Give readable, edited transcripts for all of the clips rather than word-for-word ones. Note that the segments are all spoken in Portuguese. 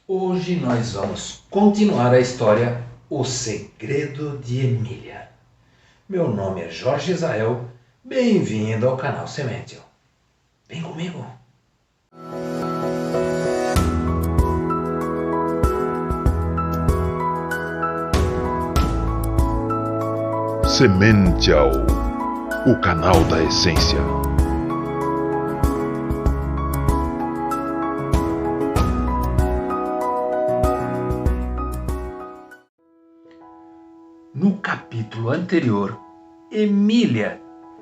Hoje nós vamos continuar a história O Segredo de Emília. Meu nome é Jorge Israel, bem-vindo ao canal Sementio. Vem comigo! Sementio, o canal da essência. No capítulo anterior, Emília,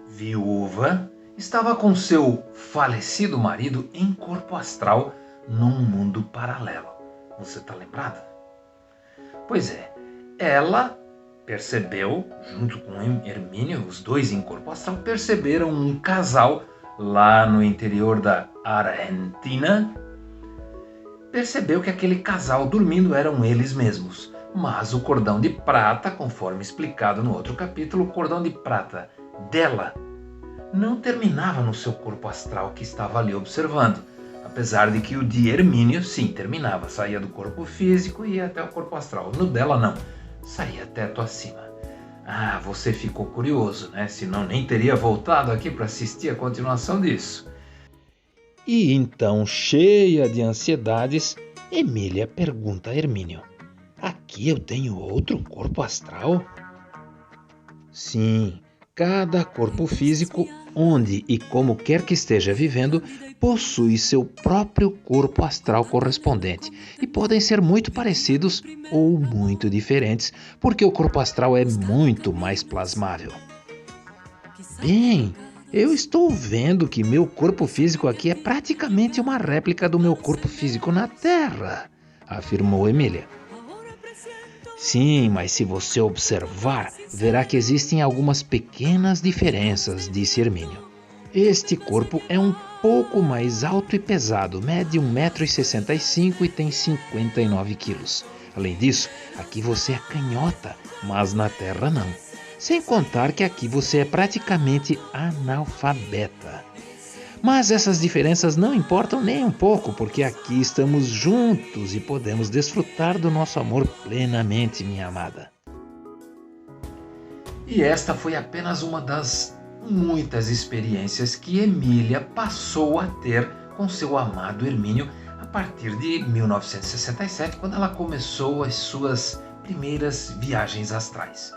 viúva, estava com seu falecido marido em corpo astral num mundo paralelo. Você está lembrada? Pois é, ela percebeu, junto com Hermínio, os dois em corpo astral, perceberam um casal lá no interior da Argentina. Percebeu que aquele casal dormindo eram eles mesmos. Mas o cordão de prata, conforme explicado no outro capítulo, o cordão de prata dela não terminava no seu corpo astral que estava ali observando. Apesar de que o de Hermínio, sim, terminava. Saía do corpo físico e ia até o corpo astral. No dela, não. Saía teto acima. Ah, você ficou curioso, né? Senão nem teria voltado aqui para assistir a continuação disso. E então, cheia de ansiedades, Emília pergunta a Hermínio: aqui eu tenho outro corpo astral? Sim, cada corpo físico, onde e como quer que esteja vivendo, possui seu próprio corpo astral correspondente. E podem ser muito parecidos ou muito diferentes, porque o corpo astral é muito mais plasmável. Bem, eu estou vendo que meu corpo físico aqui é praticamente uma réplica do meu corpo físico na Terra, afirmou Emília. Sim, mas se você observar, verá que existem algumas pequenas diferenças, disse Hermínio. Este corpo é um pouco mais alto e pesado, mede 1,65 m e tem 59 quilos. Além disso, aqui você é canhota, mas na Terra não. Sem contar que aqui você é praticamente analfabeta. Mas essas diferenças não importam nem um pouco, porque aqui estamos juntos e podemos desfrutar do nosso amor plenamente, minha amada. E esta foi apenas uma das muitas experiências que Emília passou a ter com seu amado Hermínio a partir de 1967, quando ela começou as suas primeiras viagens astrais.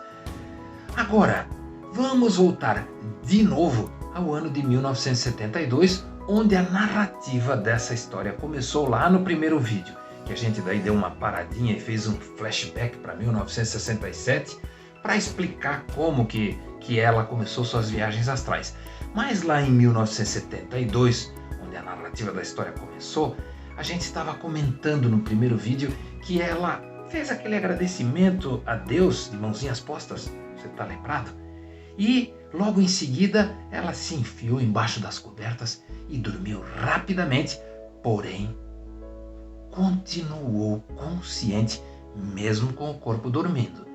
Agora, vamos voltar de novo ao ano de 1972, onde a narrativa dessa história começou lá no primeiro vídeo, que a gente daí deu uma paradinha e fez um flashback para 1967 para explicar como que ela começou suas viagens astrais. Mas lá em 1972, onde a narrativa da história começou, a gente estava comentando no primeiro vídeo que ela fez aquele agradecimento a Deus de mãozinhas postas, você está lembrado? E logo em seguida, ela se enfiou embaixo das cobertas e dormiu rapidamente, porém, continuou consciente mesmo com o corpo dormindo.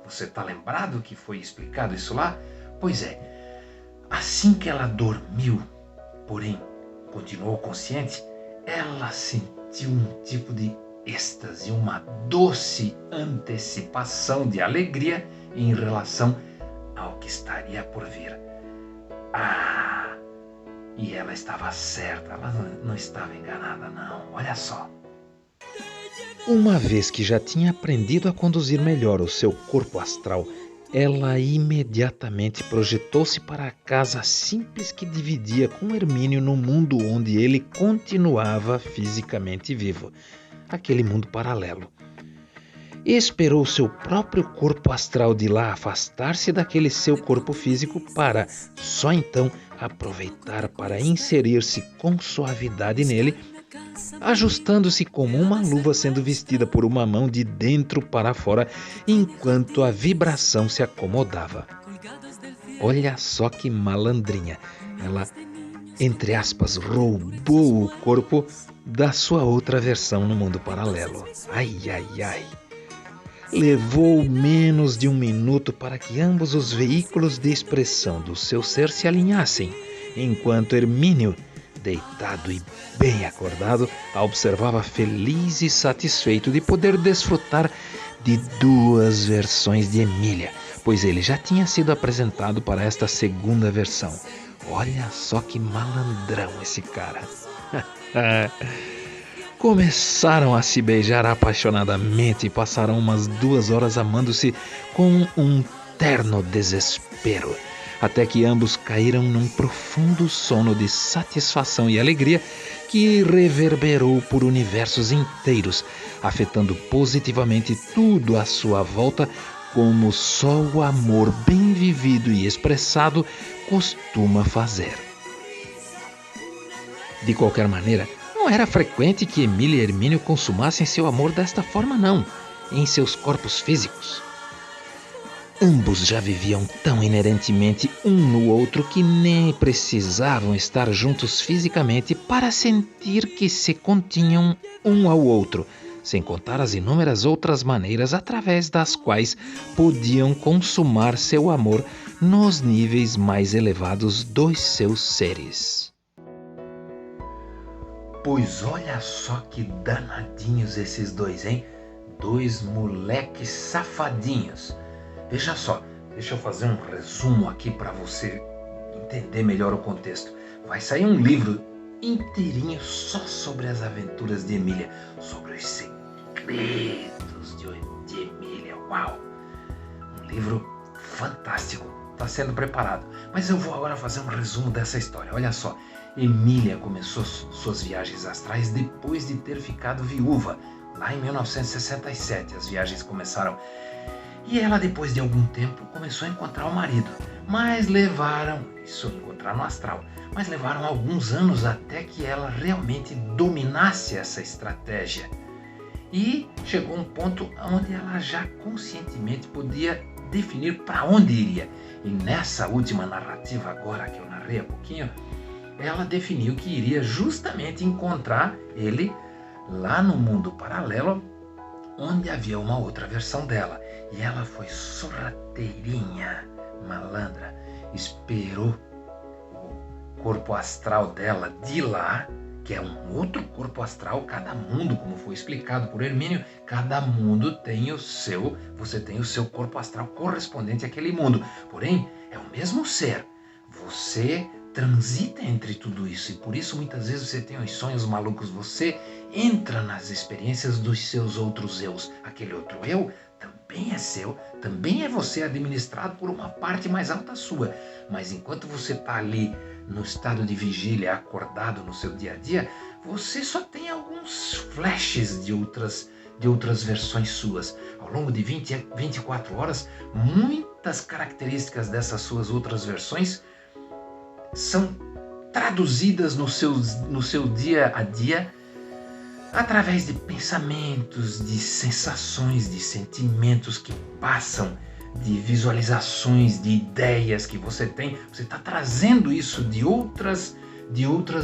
Você está lembrado que foi explicado isso lá? Pois é, assim que ela dormiu, porém, continuou consciente, ela sentiu um tipo de êxtase, uma doce antecipação de alegria em relação ao que estaria por vir. Ah, e ela estava certa, ela não estava enganada não, olha só. Uma vez que já tinha aprendido a conduzir melhor o seu corpo astral, ela imediatamente projetou-se para a casa simples que dividia com Hermínio no mundo onde ele continuava fisicamente vivo, aquele mundo paralelo. E esperou seu próprio corpo astral de lá afastar-se daquele seu corpo físico para, só então, aproveitar para inserir-se com suavidade nele, ajustando-se como uma luva sendo vestida por uma mão de dentro para fora, enquanto a vibração se acomodava. Olha só que malandrinha! Ela, entre aspas, roubou o corpo da sua outra versão no mundo paralelo. Ai, ai, ai! Levou menos de 1 minuto para que ambos os veículos de expressão do seu ser se alinhassem, enquanto Hermínio deitado e bem acordado, a observava feliz e satisfeito de poder desfrutar de 2 versões de Emília, pois ele já tinha sido apresentado para esta segunda versão. Olha só que malandrão esse cara. Começaram a se beijar apaixonadamente e passaram umas 2 horas amando-se com um terno desespero, até que ambos caíram num profundo sono de satisfação e alegria que reverberou por universos inteiros, afetando positivamente tudo à sua volta, como só o amor bem vivido e expressado costuma fazer. De qualquer maneira, não era frequente que Emília e Hermínio consumassem seu amor desta forma, não, em seus corpos físicos. Ambos já viviam tão inerentemente um no outro que nem precisavam estar juntos fisicamente para sentir que se continham um ao outro, sem contar as inúmeras outras maneiras através das quais podiam consumar seu amor nos níveis mais elevados dos seus seres. Pois olha só que danadinhos esses dois, hein? 2 moleques safadinhos. Veja só, deixa eu fazer um resumo aqui para você entender melhor o contexto. Vai sair um livro inteirinho só sobre as aventuras de Emília, sobre os segredos de Emília. Uau! Um livro fantástico, está sendo preparado. Mas eu vou agora fazer um resumo dessa história. Olha só, Emília começou suas viagens astrais depois de ter ficado viúva. Lá em 1967 as viagens começaram. E ela, depois de algum tempo, começou a encontrar o marido. Mas levaram alguns anos até que ela realmente dominasse essa estratégia. E chegou um ponto onde ela já conscientemente podia definir para onde iria. E nessa última narrativa agora, que eu narrei há pouquinho, ela definiu que iria justamente encontrar ele lá no mundo paralelo, onde havia uma outra versão dela. E ela foi sorrateirinha, malandra, esperou o corpo astral dela de lá, que é um outro corpo astral. Cada mundo, como foi explicado por Hermínio, cada mundo tem o seu, você tem o seu corpo astral correspondente àquele mundo. Porém, é o mesmo ser. Você transita entre tudo isso e por isso muitas vezes você tem os sonhos malucos, você entra nas experiências dos seus outros eus. Aquele outro eu também é seu, também é você, administrado por uma parte mais alta sua. Mas enquanto você está ali no estado de vigília, acordado no seu dia a dia, você só tem alguns flashes de outras versões suas. Ao longo de 24 horas, muitas características dessas suas outras versões são traduzidas no seu dia a dia através de pensamentos, de sensações, de sentimentos que passam, de visualizações, de ideias que você tem. Você está trazendo isso de outras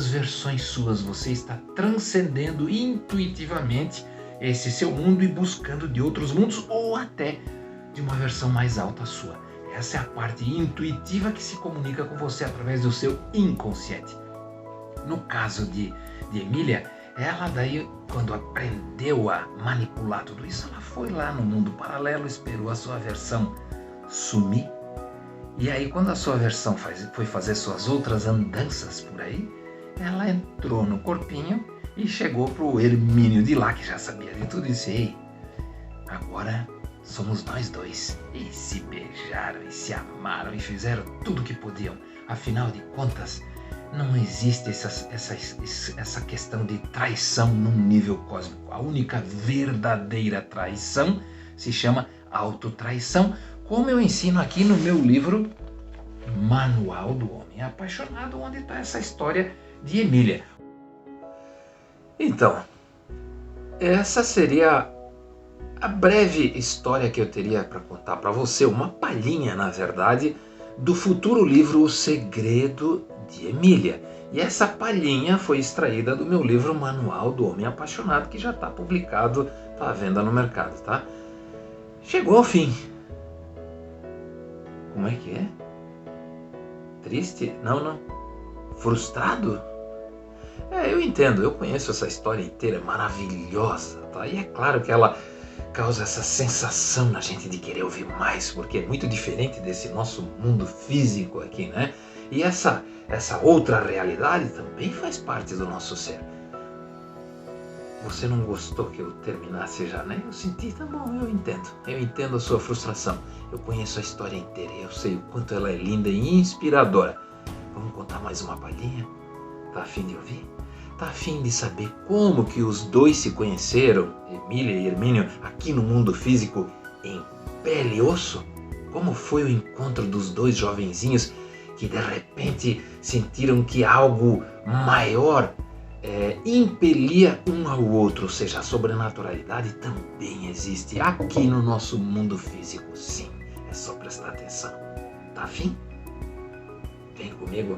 versões suas. Você está transcendendo intuitivamente esse seu mundo e buscando de outros mundos ou até de uma versão mais alta sua. Essa é a parte intuitiva que se comunica com você através do seu inconsciente. No caso de Emília, ela daí, quando aprendeu a manipular tudo isso, ela foi lá no mundo paralelo, esperou a sua versão sumir. E aí, quando a sua versão foi fazer suas outras andanças por aí, ela entrou no corpinho e chegou pro Hermínio de lá, que já sabia de tudo isso. Ei, agora somos nós dois. E se beijaram, e se amaram, e fizeram tudo o que podiam. Afinal de contas, não existe essa questão de traição num nível cósmico. A única verdadeira traição se chama autotraição, como eu ensino aqui no meu livro Manual do Homem Apaixonado, onde está essa história de Emília. Então, essa seria a breve história que eu teria para contar para você, uma palhinha, na verdade, do futuro livro O Segredo de Emília. E essa palhinha foi extraída do meu livro Manual do Homem Apaixonado, que já está publicado, está à venda no mercado, tá? Chegou ao fim. Como é que é? Triste? Não. Frustrado? Eu entendo, eu conheço essa história inteira, é maravilhosa, tá? E é claro que ela causa essa sensação na gente de querer ouvir mais, porque é muito diferente desse nosso mundo físico aqui, né? E essa outra realidade também faz parte do nosso ser. Você não gostou que eu terminasse já, né? Eu senti, tá bom, eu entendo a sua frustração. Eu conheço a história inteira, eu sei o quanto ela é linda e inspiradora. Vamos contar mais uma palhinha? Tá a fim de ouvir? Tá a fim de saber como que os dois se conheceram, Emília e Hermínio, aqui no mundo físico, em pele e osso? Como foi o encontro dos dois jovenzinhos que de repente sentiram que algo maior impelia um ao outro, ou seja, a sobrenaturalidade também existe aqui no nosso mundo físico, sim, é só prestar atenção. Tá afim? Vem comigo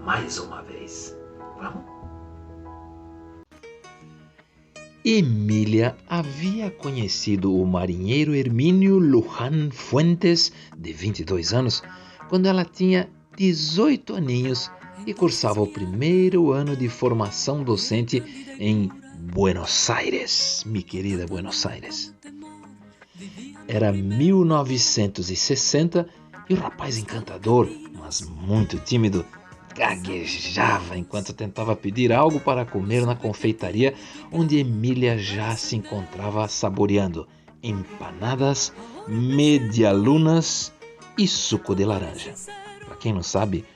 mais uma vez, vamos? Emília havia conhecido o marinheiro Hermínio Luján Fuentes, de 22 anos, quando ela tinha 18 aninhos e cursava o primeiro ano de formação docente em Buenos Aires, minha querida Buenos Aires. Era 1960 e o rapaz encantador, mas muito tímido, gaguejava enquanto tentava pedir algo para comer na confeitaria onde Emília já se encontrava saboreando empanadas, medialunas e suco de laranja. Para quem não sabe,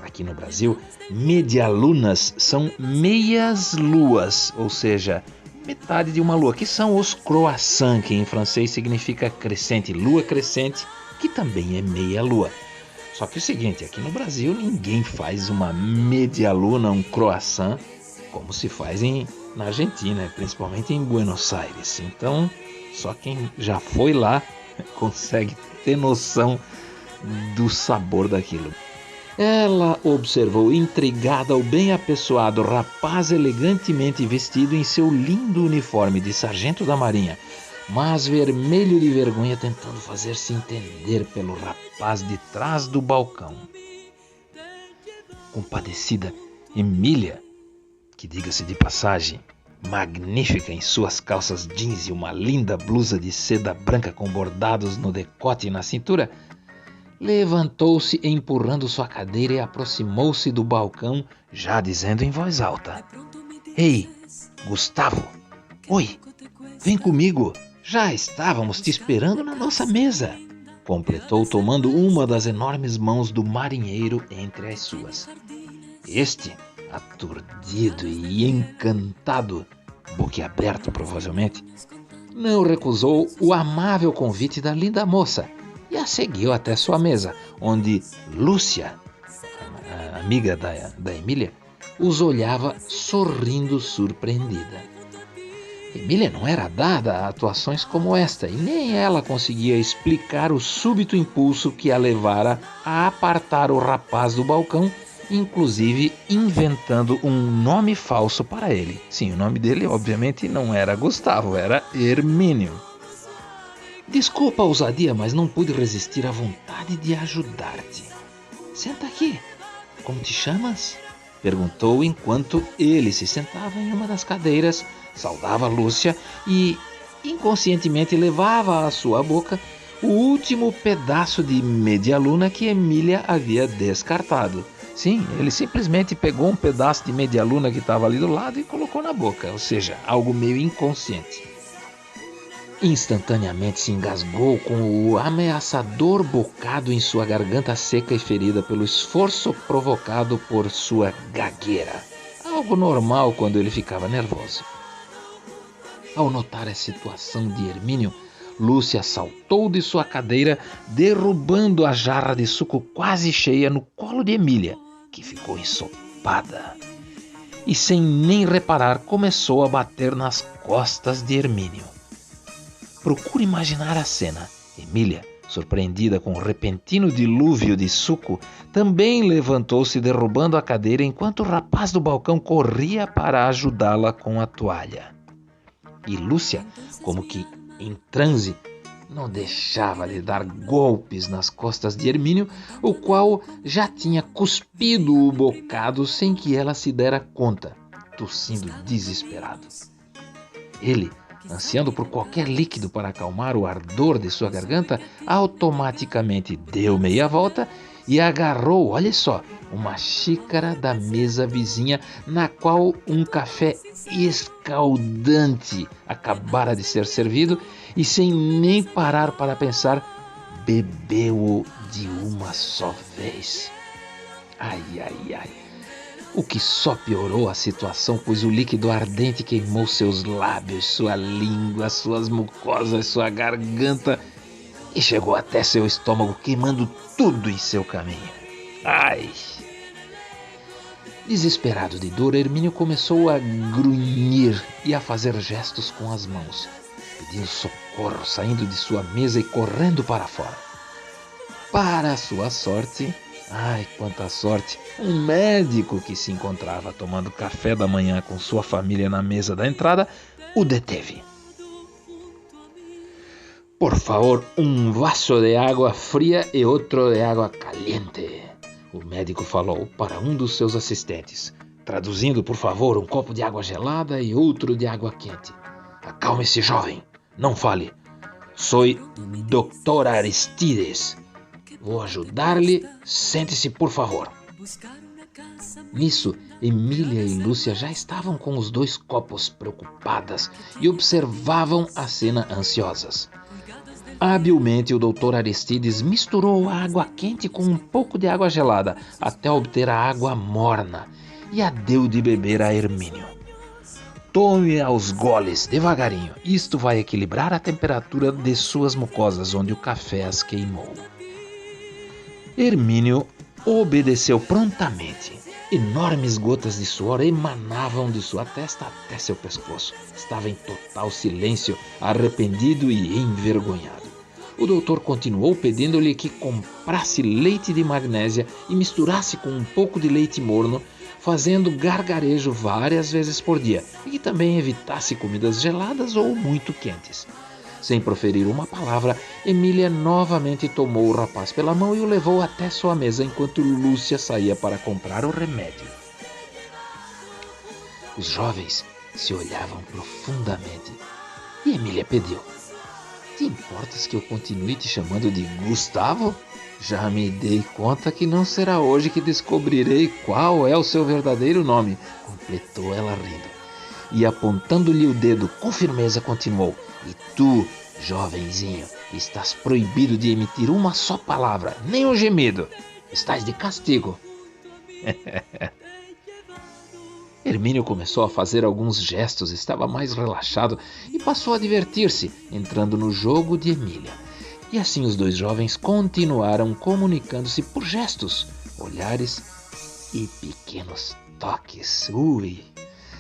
aqui no Brasil, medialunas são meias luas, ou seja, metade de uma lua, que são os croissants, que em francês significa crescente, lua crescente, que também é meia lua. Só que é o seguinte, aqui no Brasil ninguém faz uma medialuna, um croissant, como se faz na Argentina, principalmente em Buenos Aires. Então, só quem já foi lá consegue ter noção do sabor daquilo. Ela observou intrigada o bem apessoado rapaz elegantemente vestido em seu lindo uniforme de sargento da marinha, mas vermelho de vergonha tentando fazer-se entender pelo rapaz de trás do balcão. Compadecida, Emília, que diga-se de passagem, magnífica em suas calças jeans e uma linda blusa de seda branca com bordados no decote e na cintura, levantou-se empurrando sua cadeira e aproximou-se do balcão, já dizendo em voz alta: "Ei, Gustavo! Oi, vem comigo! Já estávamos te esperando na nossa mesa!" completou, tomando uma das enormes mãos do marinheiro entre as suas. Este, aturdido e encantado, boquiaberto provavelmente, não recusou o amável convite da linda moça e a seguiu até sua mesa, onde Lúcia, a amiga da Emília, os olhava sorrindo surpreendida. Emília não era dada a atuações como esta e nem ela conseguia explicar o súbito impulso que a levara a apartar o rapaz do balcão, inclusive inventando um nome falso para ele. Sim, o nome dele obviamente não era Gustavo, era Hermínio. "Desculpa a ousadia, mas não pude resistir à vontade de ajudar-te. Senta aqui. Como te chamas?" perguntou enquanto ele se sentava em uma das cadeiras, saudava Lúcia e inconscientemente levava à sua boca o último pedaço de medialuna que Emília havia descartado. Sim, ele simplesmente pegou um pedaço de medialuna que estava ali do lado e colocou na boca, ou seja, algo meio inconsciente. Instantaneamente se engasgou com o ameaçador bocado em sua garganta seca e ferida pelo esforço provocado por sua gagueira. Algo normal quando ele ficava nervoso. Ao notar a situação de Hermínio, Lúcia saltou de sua cadeira, derrubando a jarra de suco quase cheia no colo de Emília, que ficou ensopada. E sem nem reparar, começou a bater nas costas de Hermínio. Procure imaginar a cena. Emília, surpreendida com o repentino dilúvio de suco, também levantou-se derrubando a cadeira enquanto o rapaz do balcão corria para ajudá-la com a toalha. E Lúcia, como que em transe, não deixava de dar golpes nas costas de Hermínio, o qual já tinha cuspido o bocado sem que ela se dera conta, tossindo desesperado. Ele, ansiando por qualquer líquido para acalmar o ardor de sua garganta, automaticamente deu meia volta e agarrou, olha só, uma xícara da mesa vizinha na qual um café escaldante acabara de ser servido e, sem nem parar para pensar, bebeu-o de uma só vez. Ai, ai, ai. O que só piorou a situação, pois o líquido ardente queimou seus lábios, sua língua, suas mucosas, sua garganta e chegou até seu estômago, queimando tudo em seu caminho. Ai! Desesperado de dor, Hermínio começou a grunhir e a fazer gestos com as mãos, pedindo socorro, saindo de sua mesa e correndo para fora. Para sua sorte, ai, quanta sorte, um médico que se encontrava tomando café da manhã com sua família na mesa da entrada o deteve. Por favor, um vaso de água fria e outro de água caliente, o médico falou para um dos seus assistentes. Traduzindo, por favor, um copo de água gelada e outro de água quente. Acalme-se, jovem, não fale. Sou Dr. Aristides. Vou ajudar-lhe, sente-se, por favor. Nisso, Emília e Lúcia já estavam com os 2 copos preocupadas e observavam a cena ansiosas. Habilmente, o Dr. Aristides misturou a água quente com um pouco de água gelada até obter a água morna e a deu de beber a Hermínio. Tome aos goles, devagarinho. Isto vai equilibrar a temperatura de suas mucosas, onde o café as queimou. Hermínio obedeceu prontamente. Enormes gotas de suor emanavam de sua testa até seu pescoço. Estava em total silêncio, arrependido e envergonhado. O doutor continuou pedindo-lhe que comprasse leite de magnésia e misturasse com um pouco de leite morno, fazendo gargarejo várias vezes por dia, e que também evitasse comidas geladas ou muito quentes. Sem proferir uma palavra, Emília novamente tomou o rapaz pela mão e o levou até sua mesa enquanto Lúcia saía para comprar o remédio. Os jovens se olhavam profundamente e Emília pediu: "Te importas que eu continue te chamando de Gustavo? Já me dei conta que não será hoje que descobrirei qual é o seu verdadeiro nome", completou ela rindo. E apontando-lhe o dedo com firmeza continuou: "E tu, jovenzinho, estás proibido de emitir uma só palavra, nem um gemido. Estás de castigo." Hermínio começou a fazer alguns gestos, estava mais relaxado e passou a divertir-se, entrando no jogo de Emília. E assim os 2 jovens continuaram comunicando-se por gestos, olhares e pequenos toques.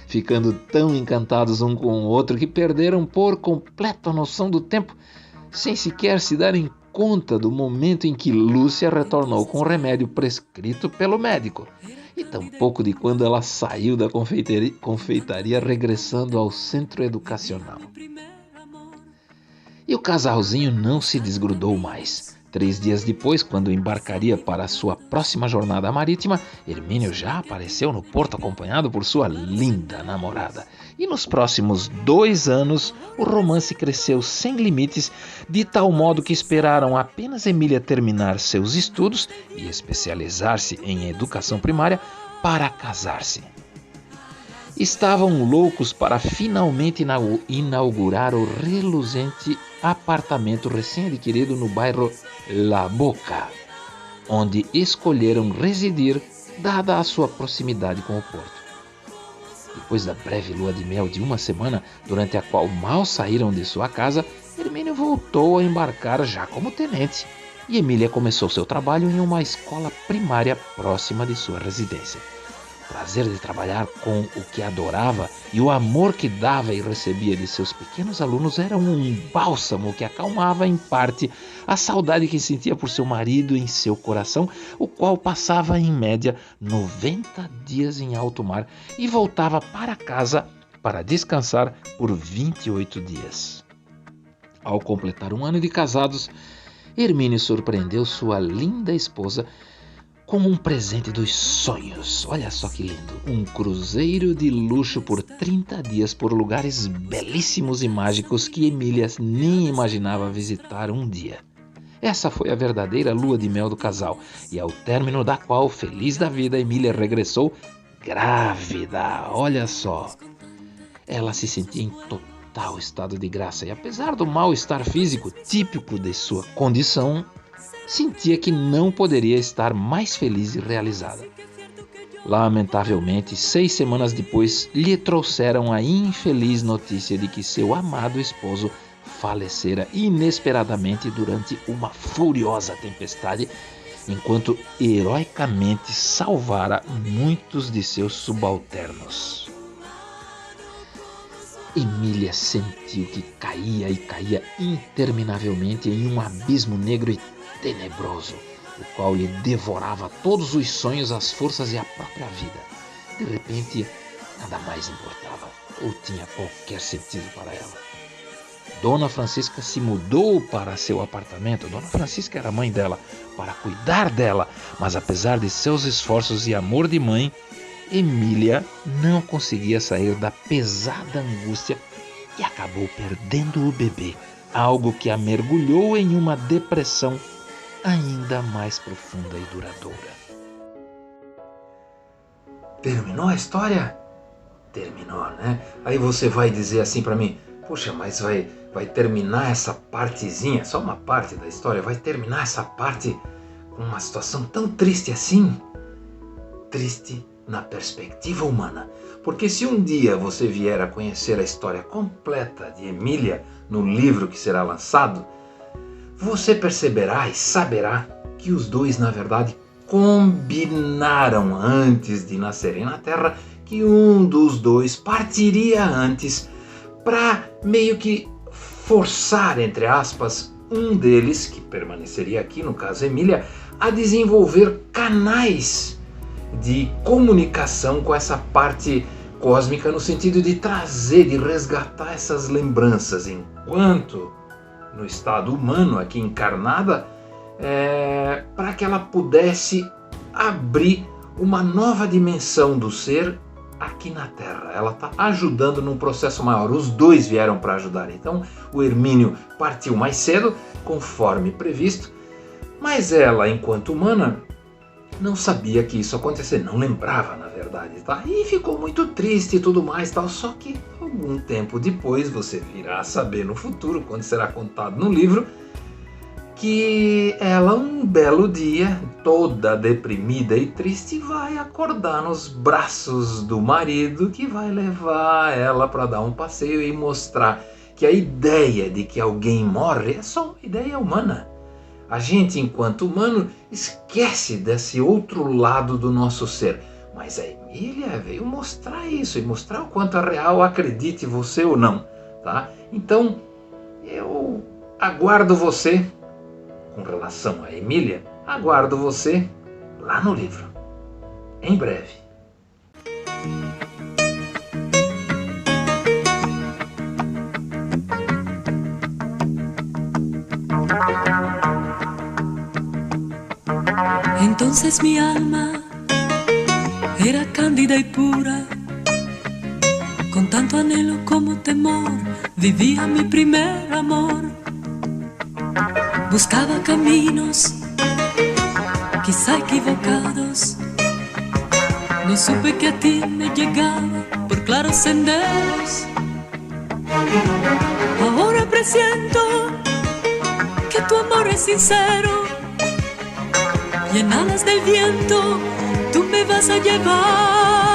Ficando tão encantados um com o outro que perderam por completo a noção do tempo, sem sequer se darem conta do momento em que Lúcia retornou com o remédio prescrito pelo médico, e tampouco de quando ela saiu da confeitaria regressando ao centro educacional. E o casalzinho não se desgrudou mais. 3 dias depois, quando embarcaria para sua próxima jornada marítima, Hermínio já apareceu no porto acompanhado por sua linda namorada. E nos próximos 2 anos, o romance cresceu sem limites, de tal modo que esperaram apenas Emília terminar seus estudos e especializar-se em educação primária para casar-se. Estavam loucos para finalmente inaugurar o reluzente apartamento recém-adquirido no bairro La Boca, onde escolheram residir, dada a sua proximidade com o porto. Depois da breve lua de mel de 1 semana, durante a qual mal saíram de sua casa, Hermínio voltou a embarcar já como tenente, e Emília começou seu trabalho em uma escola primária próxima de sua residência. O prazer de trabalhar com o que adorava e o amor que dava e recebia de seus pequenos alunos eram um bálsamo que acalmava em parte a saudade que sentia por seu marido em seu coração, o qual passava em média 90 dias em alto mar e voltava para casa para descansar por 28 dias. Ao completar 1 ano de casados, Hermínio surpreendeu sua linda esposa com um presente dos sonhos. Olha só que lindo! Um cruzeiro de luxo por 30 dias por lugares belíssimos e mágicos que Emília nem imaginava visitar um dia. Essa foi a verdadeira lua de mel do casal, e ao término da qual, feliz da vida, Emília regressou grávida. Olha só! Ela se sentia em total estado de graça e, apesar do mal-estar físico típico de sua condição, sentia que não poderia estar mais feliz e realizada. Lamentavelmente, 6 semanas depois, lhe trouxeram a infeliz notícia de que seu amado esposo falecera inesperadamente durante uma furiosa tempestade, enquanto heroicamente salvara muitos de seus subalternos. Emília sentiu que caía e caía interminavelmente em um abismo negro e tenebroso, o qual lhe devorava todos os sonhos, as forças e a própria vida. De repente, nada mais importava ou tinha qualquer sentido para ela. Dona Francisca se mudou para seu apartamento. Dona Francisca era a mãe dela, para cuidar dela, mas apesar de seus esforços e amor de mãe, Emília não conseguia sair da pesada angústia e acabou perdendo o bebê, algo que a mergulhou em uma depressão ainda mais profunda e duradoura. Terminou a história? Terminou, né? Aí você vai dizer assim pra mim, poxa, mas vai terminar essa partezinha, só uma parte da história, vai terminar essa parte com uma situação tão triste assim? Triste na perspectiva humana. Porque se um dia você vier a conhecer a história completa de Emília no livro que será lançado, você perceberá e saberá que os dois, na verdade, combinaram antes de nascerem na Terra que um dos dois partiria antes para meio que forçar, entre aspas, um deles, que permaneceria aqui, no caso Emília, a desenvolver canais de comunicação com essa parte cósmica no sentido de trazer, de resgatar essas lembranças, enquanto no estado humano aqui encarnada, para que ela pudesse abrir uma nova dimensão do ser aqui na Terra. Ela está ajudando num processo maior, os dois vieram para ajudar. Então o Hermínio partiu mais cedo, conforme previsto, mas ela, enquanto humana, não sabia que isso ia acontecer, não lembrava, na verdade, tá? E ficou muito triste e tudo mais, tal. Só que algum tempo depois você virá saber no futuro, quando será contado no livro, que ela, um belo dia, toda deprimida e triste, vai acordar nos braços do marido, que vai levar ela para dar um passeio e mostrar que a ideia de que alguém morre é só uma ideia humana. A gente, enquanto humano, esquece desse outro lado do nosso ser. Mas a Emília veio mostrar isso e mostrar o quanto é real, acredite você ou não, tá? Então, eu aguardo você, com relação a Emília, aguardo você lá no livro, em breve. Entonces mi alma era cándida y pura, con tanto anhelo como temor vivía mi primer amor. Buscaba caminos, quizá equivocados, no supe que a ti me llegaba por claros senderos. Ahora presiento que tu amor es sincero, y en alas del viento tú me vas a llevar.